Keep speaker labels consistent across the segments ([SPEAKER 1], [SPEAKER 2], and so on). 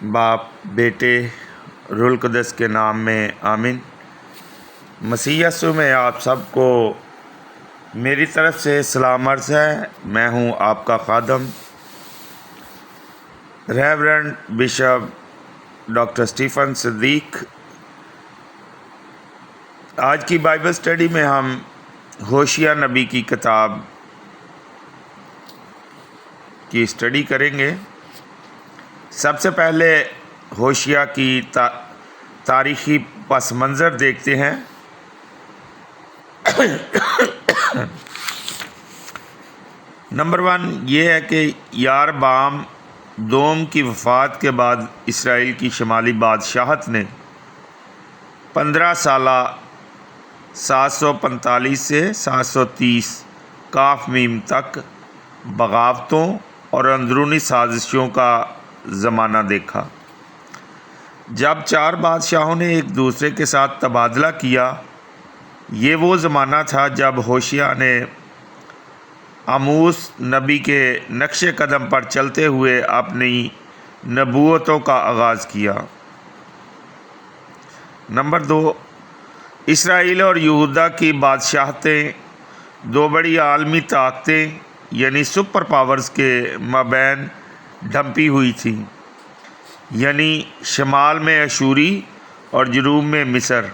[SPEAKER 1] باپ بیٹے روح القدس کے نام میں آمین۔ مسیح یسوع میں آپ سب کو میری طرف سے سلام عرض ہے۔ میں ہوں آپ کا خادم ریورنڈ بشپ ڈاکٹر اسٹیفن صدیق۔ آج کی بائبل اسٹڈی میں ہم ہوشیہ نبی کی کتاب کی اسٹڈی کریں گے۔ سب سے پہلے ہوشیہ کی تاریخی پس منظر دیکھتے ہیں۔ نمبر 1 یہ ہے کہ یاربعام دوم کی وفات کے بعد اسرائیل کی شمالی بادشاہت نے 15 سالہ 745 سے 730 کاف میم تک بغاوتوں اور اندرونی سازشوں کا زمانہ دیکھا۔ جب 4 بادشاہوں نے ایک دوسرے کے ساتھ تبادلہ کیا، یہ وہ زمانہ تھا جب ہوشیہ نے آموس نبی کے نقش قدم پر چلتے ہوئے اپنی نبوتوں کا آغاز کیا۔ نمبر 2 اسرائیل اور یہودا کی بادشاہتیں 2 بڑی عالمی طاقتیں یعنی سپر پاورز کے مابین ڈھنپی ہوئی تھیں، یعنی شمال میں اشوری اور جنوب میں مصر۔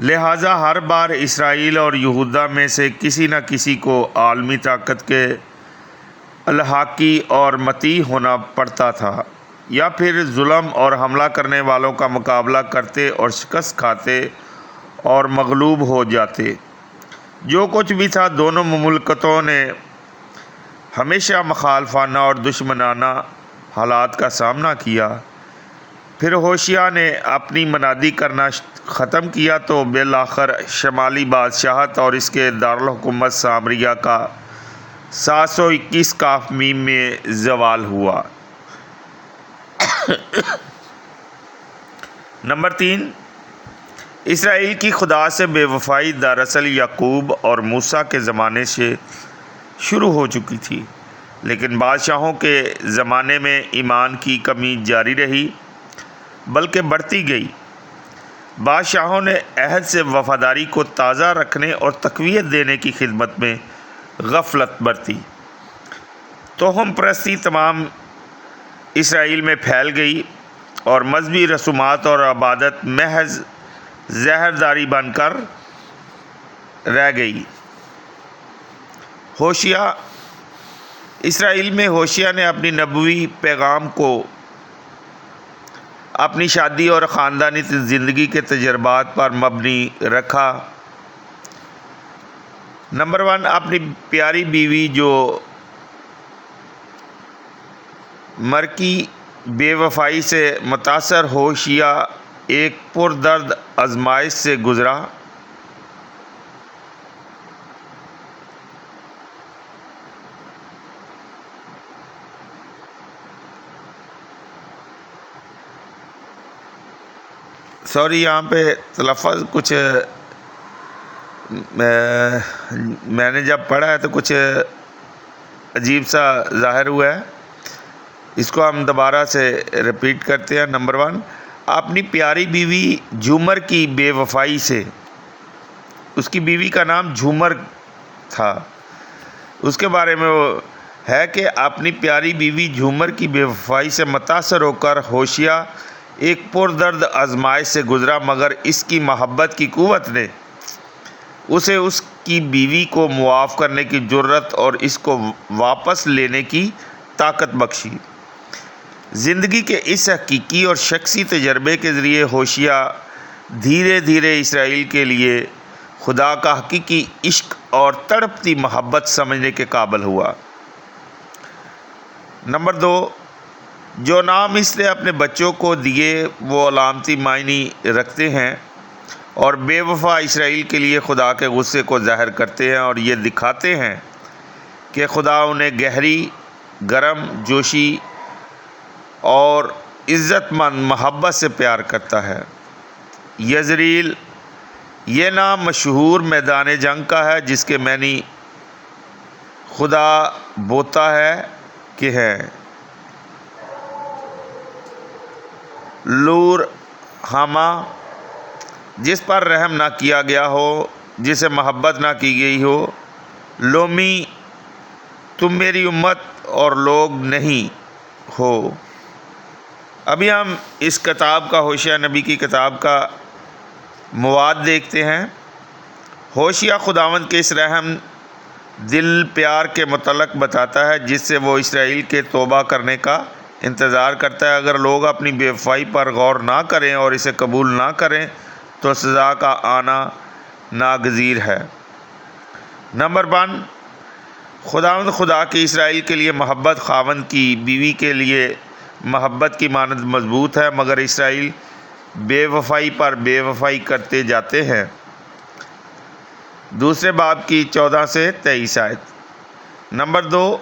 [SPEAKER 1] لہٰذا ہر بار اسرائیل اور یہودا میں سے کسی نہ کسی کو عالمی طاقت کے الحاقی اور مطیع ہونا پڑتا تھا، یا پھر ظلم اور حملہ کرنے والوں کا مقابلہ کرتے اور شکست کھاتے اور مغلوب ہو جاتے۔ جو کچھ بھی تھا، دونوں مملکتوں نے ہمیشہ مخالفانہ اور دشمنانہ حالات کا سامنا کیا۔ پھر ہوشیہ نے اپنی منادی کرنا ختم کیا تو بالآخر شمالی بادشاہت اور اس کے دارالحکومت سامریہ کا 721 کاف میم میں زوال ہوا۔ نمبر 3 اسرائیل کی خدا سے بے وفائی دراصل یعقوب اور موسیٰ کے زمانے سے شروع ہو چکی تھی، لیکن بادشاہوں کے زمانے میں ایمان کی کمی جاری رہی بلکہ بڑھتی گئی۔ بادشاہوں نے عہد سے وفاداری کو تازہ رکھنے اور تقویت دینے کی خدمت میں غفلت برتی۔ توہم پرستی تمام اسرائیل میں پھیل گئی اور مذہبی رسومات اور عبادت محض زہرداری بن کر رہ گئی۔ ہوشیہ اسرائیل میں ہوشیہ نے اپنی نبوی پیغام کو اپنی شادی اور خاندانی زندگی کے تجربات پر مبنی رکھا۔ نمبر 1 اپنی پیاری بیوی جو مر کی بے وفائی سے متاثر ہوشیہ ایک پردرد آزمائش سے گزرا۔ یہاں پہ تلفظ کچھ میں نے جب پڑھا ہے تو کچھ عجیب سا ظاہر ہوا ہے، اس کو ہم دوبارہ سے ریپیٹ کرتے ہیں۔ نمبر 1 اپنی پیاری بیوی جھومر کی بے وفائی سے، اس کی بیوی کا نام جھومر تھا، اس کے بارے میں وہ ہے کہ اپنی پیاری بیوی جھومر کی بے وفائی سے متاثر ہو کر ہوشیہ ایک پردرد آزمائش سے گزرا، مگر اس کی محبت کی قوت نے اسے اس کی بیوی کو معاف کرنے کی جرأت اور اس کو واپس لینے کی طاقت بخشی۔ زندگی کے اس حقیقی اور شخصی تجربے کے ذریعے ہوشیہ دھیرے دھیرے اسرائیل کے لیے خدا کا حقیقی عشق اور تڑپتی محبت سمجھنے کے قابل ہوا۔ نمبر 2 جو نام اس نے اپنے بچوں کو دیے وہ علامتی معنی رکھتے ہیں اور بے وفا اسرائیل کے لیے خدا کے غصے کو ظاہر کرتے ہیں، اور یہ دکھاتے ہیں کہ خدا انہیں گہری گرم جوشی اور عزت مند محبت سے پیار کرتا ہے۔ یزریل یہ نام مشہور میدان جنگ کا ہے جس کے معنی خدا بوتا ہے کہ ہیں۔ لور ہما جس پر رحم نہ کیا گیا ہو، جسے محبت نہ کی گئی ہو، لومی تم میری امت اور لوگ نہیں ہو۔ ابھی ہم اس کتاب کا، ہوشیہ نبی کی کتاب کا مواد دیکھتے ہیں۔ ہوشیہ خداوند کے اس رحم دل پیار کے متعلق بتاتا ہے جس سے وہ اسرائیل کے توبہ کرنے کا انتظار کرتا ہے۔ اگر لوگ اپنی بے وفائی پر غور نہ کریں اور اسے قبول نہ کریں تو سزا کا آنا ناگزیر ہے۔ نمبر 1، خداوند خدا کی اسرائیل کے لیے محبت خاوند کی بیوی کے لیے محبت کی مانند مضبوط ہے، مگر اسرائیل بے وفائی پر بے وفائی کرتے جاتے ہیں۔ دوسرے باب کی 14 سے 23 آیت۔ نمبر 2،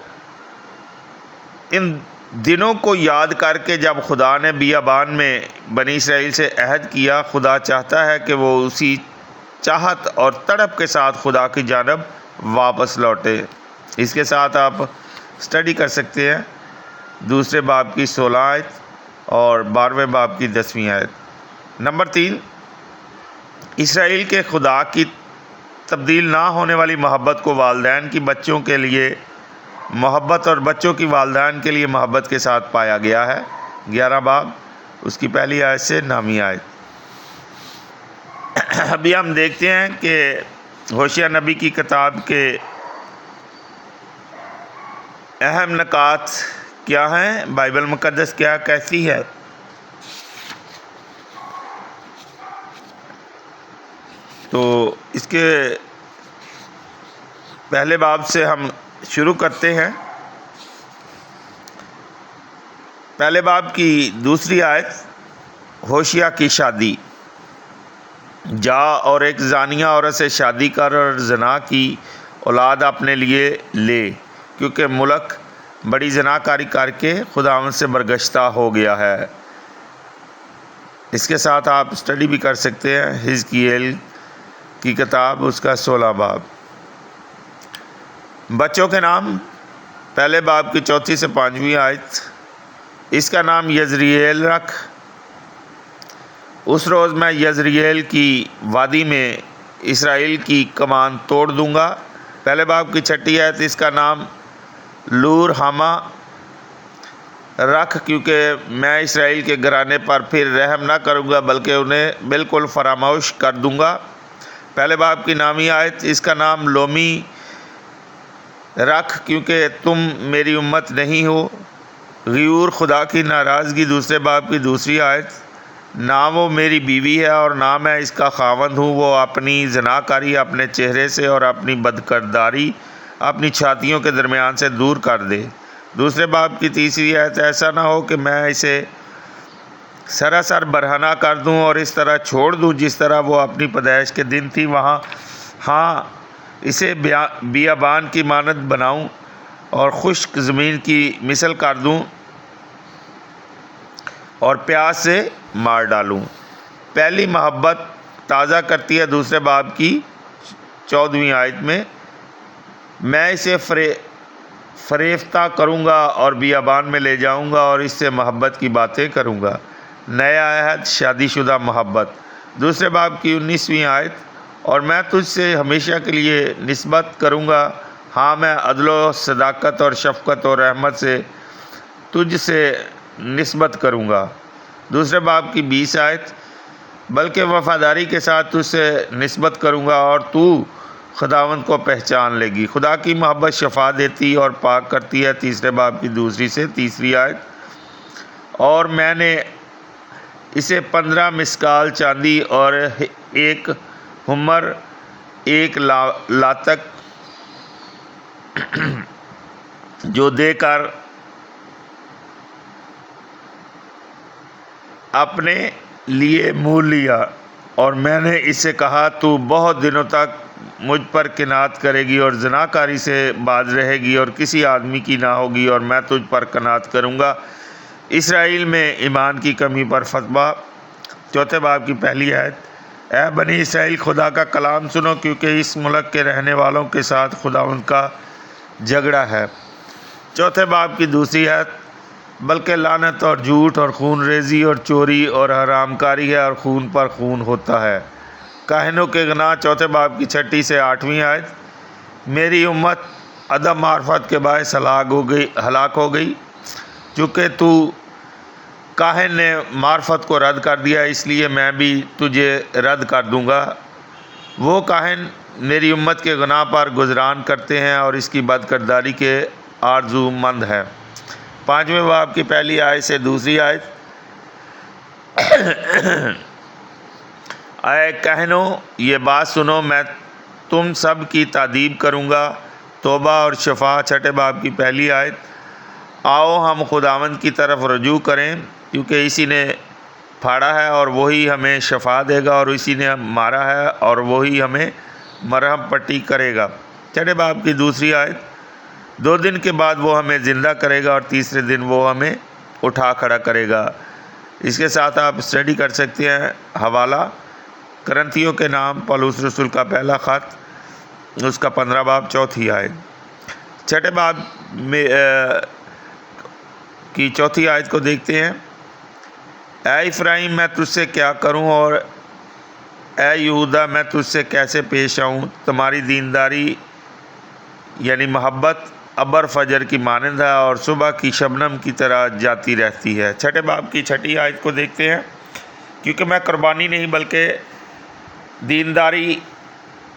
[SPEAKER 1] ان دنوں کو یاد کر کے جب خدا نے بیابان میں بنی اسرائیل سے عہد کیا، خدا چاہتا ہے کہ وہ اسی چاہت اور تڑپ کے ساتھ خدا کی جانب واپس لوٹے۔ اس کے ساتھ آپ سٹڈی کر سکتے ہیں دوسرے باب کی 16 آیت اور 12ویں باب کی 10ویں آیت۔ نمبر 3، اسرائیل کے خدا کی تبدیل نہ ہونے والی محبت کو والدین کی بچوں کے لیے محبت اور بچوں کی والدین کے لیے محبت کے ساتھ پایا گیا ہے۔ 11 باب اس کی پہلی آیت سے 9ویں آیت۔ ابھی ہم دیکھتے ہیں کہ ہوشیہ نبی کی کتاب کے اہم نکات کیا ہیں، بائبل مقدس کیا کہتی ہے۔ تو اس کے پہلے باب سے ہم شروع کرتے ہیں۔ پہلے باب کی دوسری آیت، ہوشیہ کی شادی۔ جا اور ایک زانیہ عورت سے شادی کر اور زنا کی اولاد اپنے لیے لے، کیونکہ ملک بڑی زناکاری کر کے خداوند سے برگشتہ ہو گیا ہے۔ اس کے ساتھ آپ سٹڈی بھی کر سکتے ہیں حزقییل کی کتاب، اس کا 16 باب۔ بچوں کے نام، پہلے باب کی 4 سے 5ویں آیت۔ اس کا نام یزرییل رکھ، اس روز میں یزرییل کی وادی میں اسرائیل کی کمان توڑ دوں گا۔ پہلے باب کی 6 آیت۔ اس کا نام لور ہما رکھ، کیونکہ میں اسرائیل کے گھرانے پر پھر رحم نہ کروں گا بلکہ انہیں بالکل فراموش کر دوں گا۔ پہلے باب کی 9ویں آیت۔ اس کا نام لومی رکھ، کیونکہ تم میری امت نہیں ہو۔ غیور خدا کی ناراضگی، دوسرے باب کی 2 آیت۔ نہ وہ میری بیوی ہے اور نہ میں اس کا خاوند ہوں، وہ اپنی زناکاری اپنے چہرے سے اور اپنی بدکرداری اپنی چھاتیوں کے درمیان سے دور کر دے۔ دوسرے باب کی 3 آیت۔ ایسا نہ ہو کہ میں اسے سراسر برہنہ کر دوں اور اس طرح چھوڑ دوں جس طرح وہ اپنی پیدائش کے دن تھی، ہاں اسے بیابان کی مانند بناؤں اور خشک زمین کی مثل کر دوں اور پیاس سے مار ڈالوں۔ پہلی محبت تازہ کرتی ہے دوسرے باب کی 14ویں آیت میں، میں اسے فریفتہ کروں گا اور بیابان میں لے جاؤں گا اور اس سے محبت کی باتیں کروں گا۔ نیا عہد، شادی شدہ محبت، دوسرے باب کی 19ویں آیت۔ اور میں تجھ سے ہمیشہ کے لیے نسبت کروں گا، ہاں میں عدل و صداقت اور شفقت اور رحمت سے تجھ سے نسبت کروں گا۔ دوسرے باب کی 20 آیت۔ بلکہ وفاداری کے ساتھ تجھ سے نسبت کروں گا اور تو خداوند کو پہچان لے گی۔ خدا کی محبت شفا دیتی اور پاک کرتی ہے، تیسرے باب کی 2 سے 3 آیت۔ اور میں نے اسے 15 مسکال چاندی اور 1 حمر 1 لاتک جو دے کر اپنے لیے مول لیا، اور میں نے اس سے کہا تو بہت دنوں تک مجھ پر قناعت کرے گی اور زناکاری سے باز رہے گی اور کسی آدمی کی نہ ہوگی، اور میں تجھ پر قناعت کروں گا۔ اسرائیل میں ایمان کی کمی پر فتویٰ، چوتھے باب کی پہلی آیت۔ اے بنی اسرائیل، خدا کا کلام سنو، کیونکہ اس ملک کے رہنے والوں کے ساتھ خداوند کا جھگڑا ہے۔ چوتھے باب کی 2 آیت۔ بلکہ لعنت اور جھوٹ اور خون ریزی اور چوری اور حرام کاری ہے اور خون پر خون ہوتا ہے۔ کاہنوں کے گناہ، چوتھے باب کی 6 سے 8ویں آیت۔ میری امت عدم معرفت کے باعث ہلاک ہو گئی، چونکہ تو کاہن نے معرفت کو رد کر دیا، اس لیے میں بھی تجھے رد کر دوں گا۔ وہ کاہن میری امت کے گناہ پر گزران کرتے ہیں اور اس کی بدکرداری کے آرزو مند ہے۔ 5ویں باب کی 1 آیت سے 2 آیت۔ اے کاہنوں، یہ بات سنو، میں تم سب کی تادیب کروں گا۔ توبہ اور شفا، 6 باب کی 1 آیت۔ آؤ ہم خداوند کی طرف رجوع کریں، کیونکہ اسی نے پھاڑا ہے اور وہی ہمیں شفا دے گا، اور اسی نے مارا ہے اور وہی ہمیں مرہم پٹی کرے گا۔ 6 باب کی 2 آیت۔ 2 دن کے بعد وہ ہمیں زندہ کرے گا اور تیسرے دن وہ ہمیں اٹھا کھڑا کرے گا۔ اس کے ساتھ آپ اسٹڈی کر سکتے ہیں۔ حوالہ کرنتھیوں کے نام، پولس رسول کا پہلا خط، اس کا 15 باب 4 آیت۔ 6 باب میں کی 4 آیت کو دیکھتے ہیں۔ اے افراہیم، میں تجھ سے کیا کروں، اور اے یہودا میں تجھ سے کیسے پیش آؤں؟ تمہاری دینداری یعنی محبت ابر فجر کی مانند ہے اور صبح کی شبنم کی طرح جاتی رہتی ہے۔ 6 باب کی 6 آیت کو دیکھتے ہیں۔ کیونکہ میں قربانی نہیں بلکہ دینداری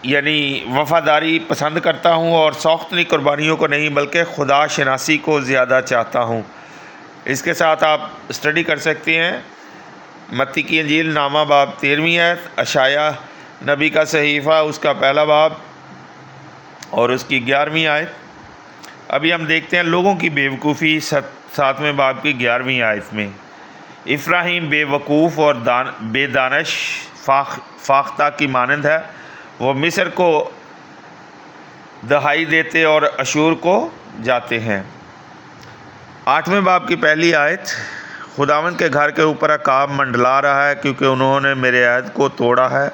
[SPEAKER 1] یعنی وفاداری پسند کرتا ہوں، اور سوختنی قربانیوں کو نہیں بلکہ خدا شناسی کو زیادہ چاہتا ہوں۔ اس کے ساتھ آپ اسٹڈی کر سکتے ہیں۔ متی کی انجیل نامہ باب 13ویں آیت، اشعیاء نبی کا صحیفہ اس کا پہلا باب اور اس کی 11ویں آیت۔ ابھی ہم دیکھتے ہیں لوگوں کی بے وقوفی 7ویں باب کی 11ویں آیت میں۔ افراہیم بے وقوف اور بے دانش فاختہ کی مانند ہے، وہ مصر کو دہائی دیتے اور اشور کو جاتے ہیں۔ 8ویں باب کی 1 آیت۔ خداوند کے گھر کے اوپر عقاب منڈلا رہا ہے، کیونکہ انہوں نے میرے عہد کو توڑا ہے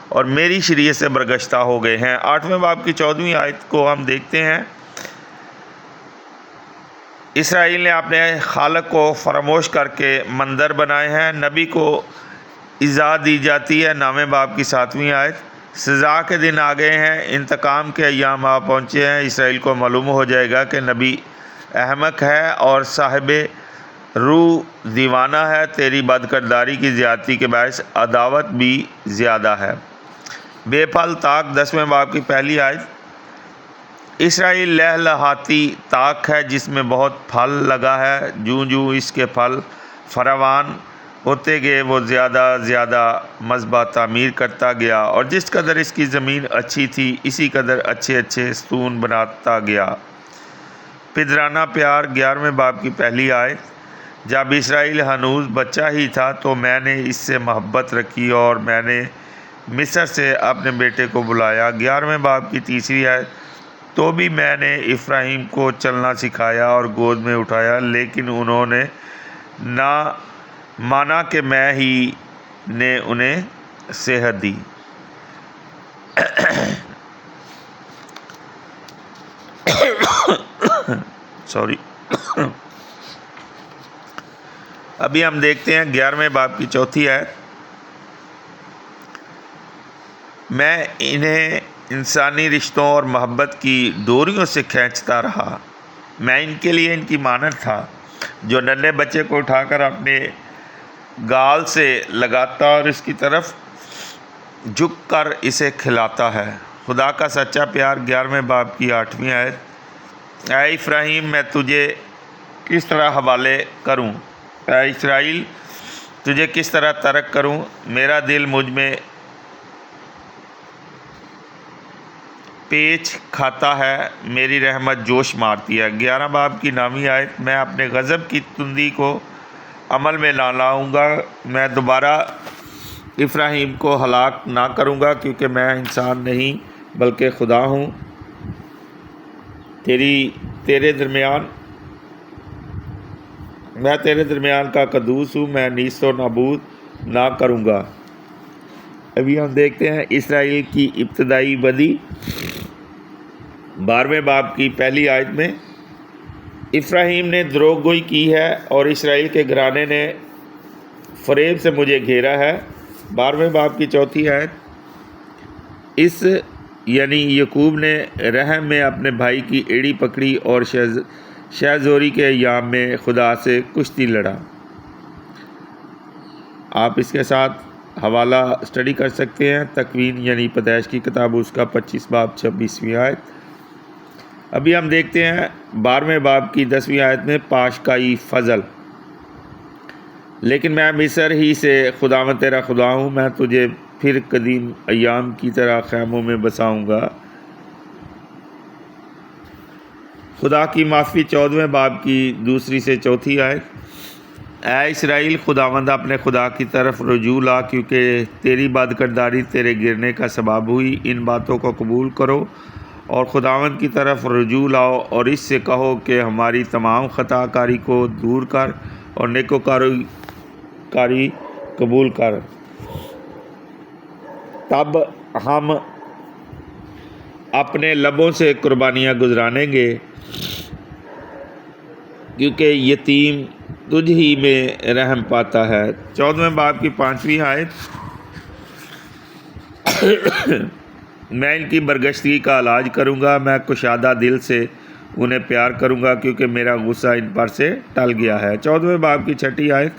[SPEAKER 1] اور میری شریعت سے برگشتہ ہو گئے ہیں۔ 8ویں باب کی 14ویں آیت کو ہم دیکھتے ہیں۔ اسرائیل نے اپنے خالق کو فراموش کر کے مندر بنائے ہیں۔ نبی کو ایذا دی جاتی ہے۔ 9ویں باب کی 7ویں آیت۔ سزا کے دن آ گئے ہیں، انتقام کے ایام آ پہنچے ہیں۔ اسرائیل کو معلوم ہو جائے گا کہ نبی احمق ہے اور صاحب روح دیوانہ ہے، تیری بدکرداری کی زیادتی کے باعث عداوت بھی زیادہ ہے۔ بے پھل طاق، 10ویں باب کی 1 آیت۔ اسرائیل لہلہاتی طاق ہے جس میں بہت پھل لگا ہے، جوں جوں اس کے پھل فراوان ہوتے گئے وہ زیادہ مذبح تعمیر کرتا گیا، اور جس قدر اس کی زمین اچھی تھی اسی قدر اچھے اچھے ستون بناتا گیا۔ پدرانہ پیار، 11ویں باب کی 1 آیت۔ جب اسرائیل ہنوز بچہ ہی تھا تو میں نے اس سے محبت رکھی اور میں نے مصر سے اپنے بیٹے کو بلایا۔ 11ویں باب کی 3 آیت۔ تو بھی میں نے افراہیم کو چلنا سکھایا اور گود میں اٹھایا، لیکن انہوں نے نہ مانا کہ میں ہی نے انہیں صحت دی۔ ابھی ہم دیکھتے ہیں 11ویں باب کی 4 آیت۔ میں انہیں انسانی رشتوں اور محبت کی ڈوریوں سے کھینچتا رہا، میں ان کے لیے ان کی مانند تھا جو ننھے بچے کو اٹھا کر اپنے گال سے لگاتا اور اس کی طرف جھک کر اسے کھلاتا ہے۔ خدا کا سچا پیار، 11ویں باب کی 8ویں آیت۔ اے افراہیم، میں تجھے کس طرح حوالے کروں، اے اسرائیل تجھے کس طرح ترک کروں؟ میرا دل مجھ میں پیچ کھاتا ہے، میری رحمت جوش مارتی ہے۔ 11 باب کی 9ویں آیت۔ میں اپنے غضب کی تندی کو عمل میں نہ لاؤں گا، میں دوبارہ افراہیم کو ہلاک نہ کروں گا، کیونکہ میں انسان نہیں بلکہ خدا ہوں۔ میں تیرے درمیان کا قدوس ہوں، میں نیست و نابود نہ کروں گا۔ ابھی ہم دیکھتے ہیں اسرائیل کی ابتدائی بدی 12ویں باب کی 1 آیت میں۔ افراہیم نے دروغ گوئی کی ہے اور اسرائیل کے گھرانے نے فریب سے مجھے گھیرا ہے۔ 12ویں باب کی 4 آیت۔ اس یعنی یعقوب نے رحم میں اپنے بھائی کی ایڑی پکڑی اور شہزوری کے ایام میں خدا سے کشتی لڑا۔ آپ اس کے ساتھ حوالہ اسٹڈی کر سکتے ہیں، تکوین یعنی پیدائش کی کتاب، اس کا 25 باب 26ویں آیت۔ ابھی ہم دیکھتے ہیں 12ویں باب کی 10ویں آیت میں پاشکائی فضل۔ لیکن میں مصر ہی سے خداوند تیرا خدا ہوں، میں تجھے پھر قدیم ایام کی طرح خیموں میں بساؤں گا۔ خدا کی معافی 14ویں باب کی 2 سے 4 آیت۔ اے اسرائیل، خداوند اپنے خدا کی طرف رجوع لا، کیونکہ تیری بدکرداری تیرے گرنے کا سبب ہوئی۔ ان باتوں کو قبول کرو اور خداوند کی طرف رجوع لاؤ اور اس سے کہو کہ ہماری تمام خطا کاری کو دور کر اور نیکوکاری قبول کر، تب ہم اپنے لبوں سے قربانیاں گزرانیں گے، کیونکہ یتیم تجھ ہی میں رحم پاتا ہے۔ 14ویں باب کی 5ویں آیت۔ میں ان کی برگشتگی کا علاج کروں گا، میں کشادہ دل سے انہیں پیار کروں گا، کیونکہ میرا غصہ ان پر سے ٹل گیا ہے۔ 14ویں باب کی 6 آیت۔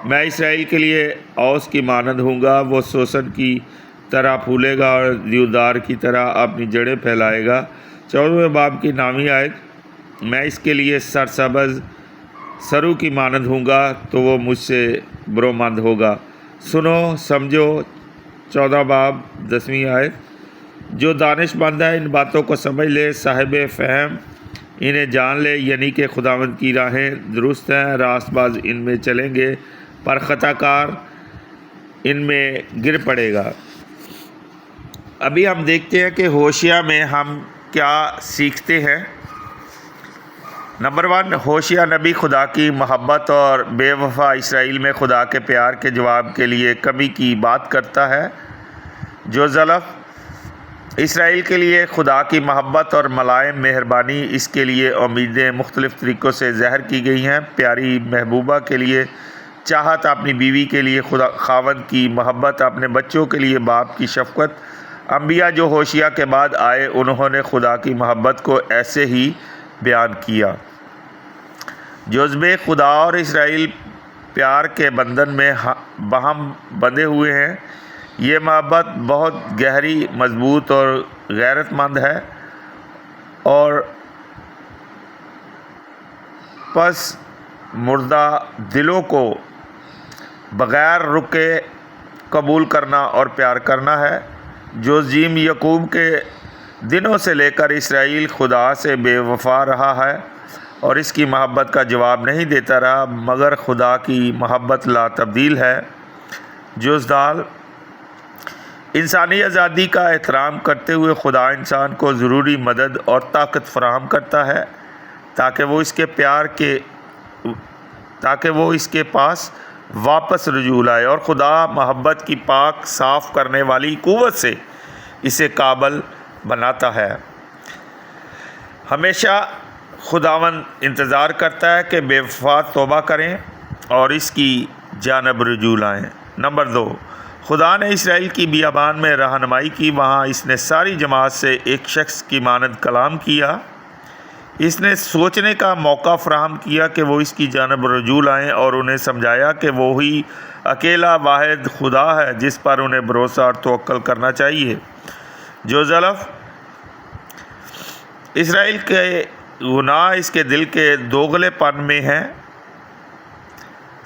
[SPEAKER 1] میں اسرائیل کے لیے اوس کی مانند ہوں گا، وہ سوسن کی طرح پھولے گا اور دیودار کی طرح اپنی جڑیں پھیلائے گا۔ 14ویں باب کی 9ویں آیت۔ میں اس کے لیے سرسبز سرو کی مانند ہوں گا، تو وہ مجھ سے برومند ہوگا۔ سنو سمجھو 14 باب 10ویں آیت۔ جو دانش مند ہے ان باتوں کو سمجھ لے، صاحب فہم انہیں جان لے، یعنی کہ خداوند کی راہیں درست ہیں، راست باز ان میں چلیں گے، پر خطا کار ان میں گر پڑے گا۔ ابھی ہم دیکھتے ہیں کہ ہوشیہ میں ہم کیا سیکھتے ہیں۔ نمبر 1، ہوشیہ نبی خدا کی محبت اور بے وفا اسرائیل میں خدا کے پیار کے جواب کے لیے کمی کی بات کرتا ہے۔ جو زلف اسرائیل کے لیے خدا کی محبت اور ملائم مہربانی، اس کے لیے امیدیں مختلف طریقوں سے ظاہر کی گئی ہیں۔ پیاری محبوبہ کے لیے چاہت، اپنی بیوی کے لیے خاوند کی محبت، اپنے بچوں کے لیے باپ کی شفقت۔ انبیاء جو ہوشیہ کے بعد آئے، انہوں نے خدا کی محبت کو ایسے ہی بیان کیا۔ جذبِ خدا اور اسرائیل پیار کے بندھن میں باہم بندھے ہوئے ہیں۔ یہ محبت بہت گہری، مضبوط اور غیرت مند ہے، اور پس مردہ دلوں کو بغیر رکے قبول کرنا اور پیار کرنا ہے۔ جو جیم یعقوب کے دنوں سے لے کر اسرائیل خدا سے بے وفا رہا ہے اور اس کی محبت کا جواب نہیں دیتا رہا، مگر خدا کی محبت لا تبدیل ہے۔ جزدال انسانی آزادی کا احترام کرتے ہوئے خدا انسان کو ضروری مدد اور طاقت فراہم کرتا ہے تاکہ وہ اس کے پاس واپس رجوع لائے، اور خدا محبت کی پاک صاف کرنے والی قوت سے اسے قابل بناتا ہے۔ ہمیشہ خداوند انتظار کرتا ہے کہ بے وفا توبہ کریں اور اس کی جانب رجوع لائیں۔ نمبر 2، خدا نے اسرائیل کی بیابان میں رہنمائی کی، وہاں اس نے ساری جماعت سے ایک شخص کی مانند کلام کیا۔ اس نے سوچنے کا موقع فراہم کیا کہ وہ اس کی جانب رجوع لائیں، اور انہیں سمجھایا کہ وہی اکیلا واحد خدا ہے جس پر انہیں بھروسہ اور توکل کرنا چاہیے۔ جو زلف اسرائیل کے گناہ اس کے دل کے دوغلے پن میں ہیں۔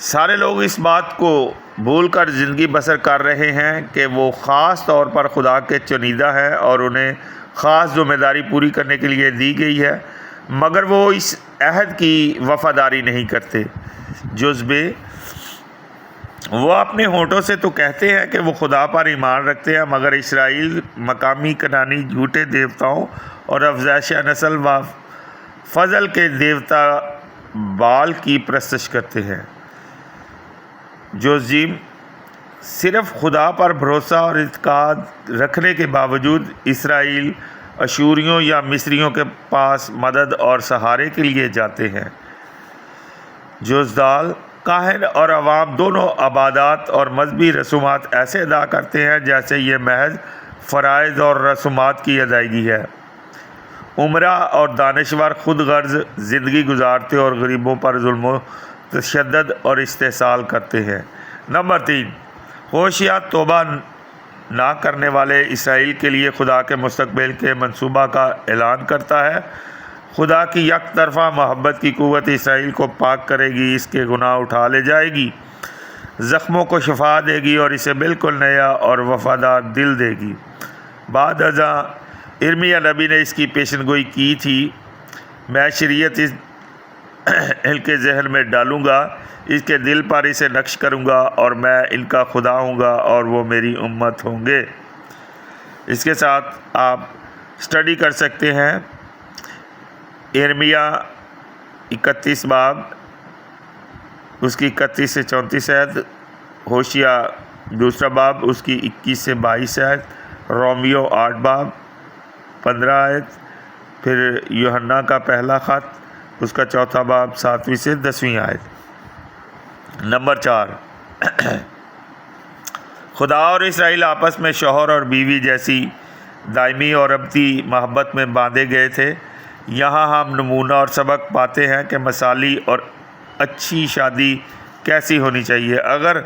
[SPEAKER 1] سارے لوگ اس بات کو بھول کر زندگی بسر کر رہے ہیں کہ وہ خاص طور پر خدا کے چنیدہ ہیں اور انہیں خاص ذمہ داری پوری کرنے کے لیے دی گئی ہے، مگر وہ اس عہد کی وفاداری نہیں کرتے۔ وہ اپنے ہونٹوں سے تو کہتے ہیں کہ وہ خدا پر ایمان رکھتے ہیں، مگر اسرائیل مقامی کنانی جھوٹے دیوتاؤں اور افزائش نسل و فضل کے دیوتا بال کی پرستش کرتے ہیں۔ جیم صرف خدا پر بھروسہ اور اعتقاد رکھنے کے باوجود اسرائیل اشوریوں یا مصریوں کے پاس مدد اور سہارے کے لیے جاتے ہیں۔ جزدال کاہن اور عوام دونوں عبادات اور مذہبی رسومات ایسے ادا کرتے ہیں جیسے یہ محض فرائض اور رسومات کی ادائیگی ہے۔ عمرا اور دانشور خود غرض زندگی گزارتے اور غریبوں پر ظلم و تشدد اور استحصال کرتے ہیں۔ نمبر 3، ہوشیہ توبہ نہ کرنے والے اسرائیل کے لیے خدا کے مستقبل کے منصوبہ کا اعلان کرتا ہے۔ خدا کی یک طرفہ محبت کی قوت اسرائیل کو پاک کرے گی، اس کے گناہ اٹھا لے جائے گی، زخموں کو شفا دے گی اور اسے بالکل نیا اور وفادار دل دے گی۔ بعد ازاں ارمیہ نبی نے اس کی پیشن گوئی کی تھی، میں شریعت ان کے ذہن میں ڈالوں گا، اس کے دل پر اسے نقش کروں گا اور میں ان کا خدا ہوں گا اور وہ میری امت ہوں گے۔ اس کے ساتھ آپ اسٹڈی کر سکتے ہیں ارمیہ 31 باب، اس کی 31 سے 34 آیت، ہوشیہ دوسرا باب، اس کی 21 سے 22 آیت، رومیو 8 باب 15 آیت، پھر یوحنا کا پہلا خط، اس کا چوتھا باب 7ویں سے 10ویں آیت۔ نمبر 4، خدا اور اسرائیل آپس میں شوہر اور بیوی جیسی دائمی اور ابدی محبت میں باندھے گئے تھے۔ یہاں ہم نمونہ اور سبق پاتے ہیں کہ مثالی اور اچھی شادی کیسی ہونی چاہیے۔ اگر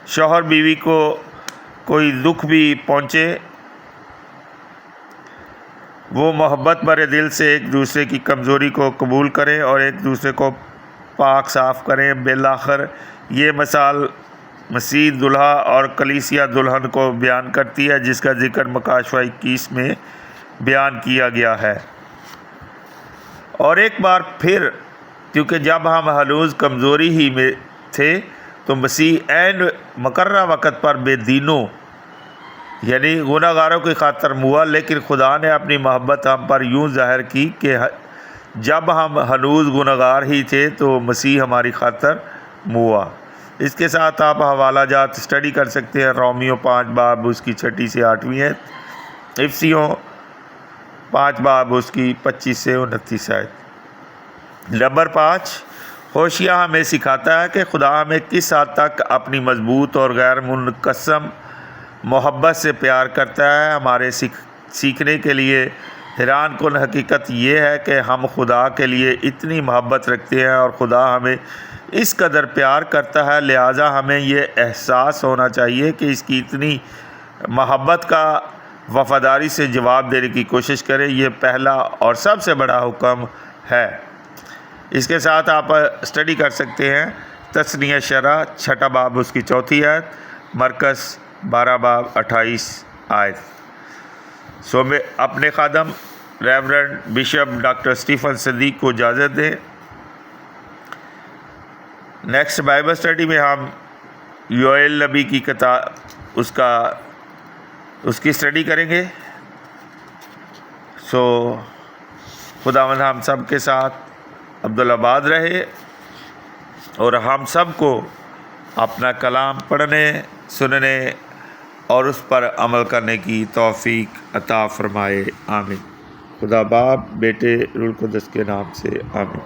[SPEAKER 1] شوہر بیوی کو کوئی دکھ بھی پہنچے، وہ محبت بھرے دل سے ایک دوسرے کی کمزوری کو قبول کریں اور ایک دوسرے کو پاک صاف کریں۔ بالآخر یہ مثال مسیح دلہا اور کلیسیا دلہن کو بیان کرتی ہے، جس کا ذکر مکاشفہ 21 میں بیان کیا گیا ہے۔ اور ایک بار پھر، کیونکہ جب ہم ہنوز کمزوری ہی میں تھے تو مسیح عین مقررہ وقت پر بے دینوں یعنی گناہ گاروں کی خاطر ہوا، لیکن خدا نے اپنی محبت ہم پر یوں ظاہر کی کہ جب ہم ہنوز گناہ گار ہی تھے تو مسیح ہماری خاطر ہوا۔ اس کے ساتھ آپ حوالہ جات اسٹڈی کر سکتے ہیں، رومیو 5 باب، اس کی 6 سے 8ویں آیت، افسیوں 5 باب، اس کی 25 سے 29 آیت۔ نمبر 5، ہوشیہ ہمیں سکھاتا ہے کہ خدا ہمیں کس حد تک اپنی مضبوط اور غیر منقسم محبت سے پیار کرتا ہے۔ ہمارے سیکھنے کے لیے حیران کن حقیقت یہ ہے کہ ہم خدا کے لیے اتنی محبت رکھتے ہیں اور خدا ہمیں اس قدر پیار کرتا ہے، لہٰذا ہمیں یہ احساس ہونا چاہیے کہ اس کی اتنی محبت کا وفاداری سے جواب دینے کی کوشش کریں۔ یہ پہلا اور سب سے بڑا حکم ہے۔ اس کے ساتھ آپ اسٹڈی کر سکتے ہیں تثنیہ شرح 6 باب، اس کی 4 آیت، مرکز 12 باب 28 آیت۔ میں اپنے خادم ریورنڈ بشپ ڈاکٹر اسٹیفن صدیق کو اجازت دیں۔ نیکسٹ بائبل اسٹڈی میں ہم یوئیل نبی کی کتاب اس کی اسٹڈی کریں گے۔ خداوند ہم سب کے ساتھ عبدالآباد رہے اور ہم سب کو اپنا کلام پڑھنے، سننے اور اس پر عمل کرنے کی توفیق عطا فرمائے، آمین۔ خدا باپ، بیٹے، روح القدس کے نام سے آمین۔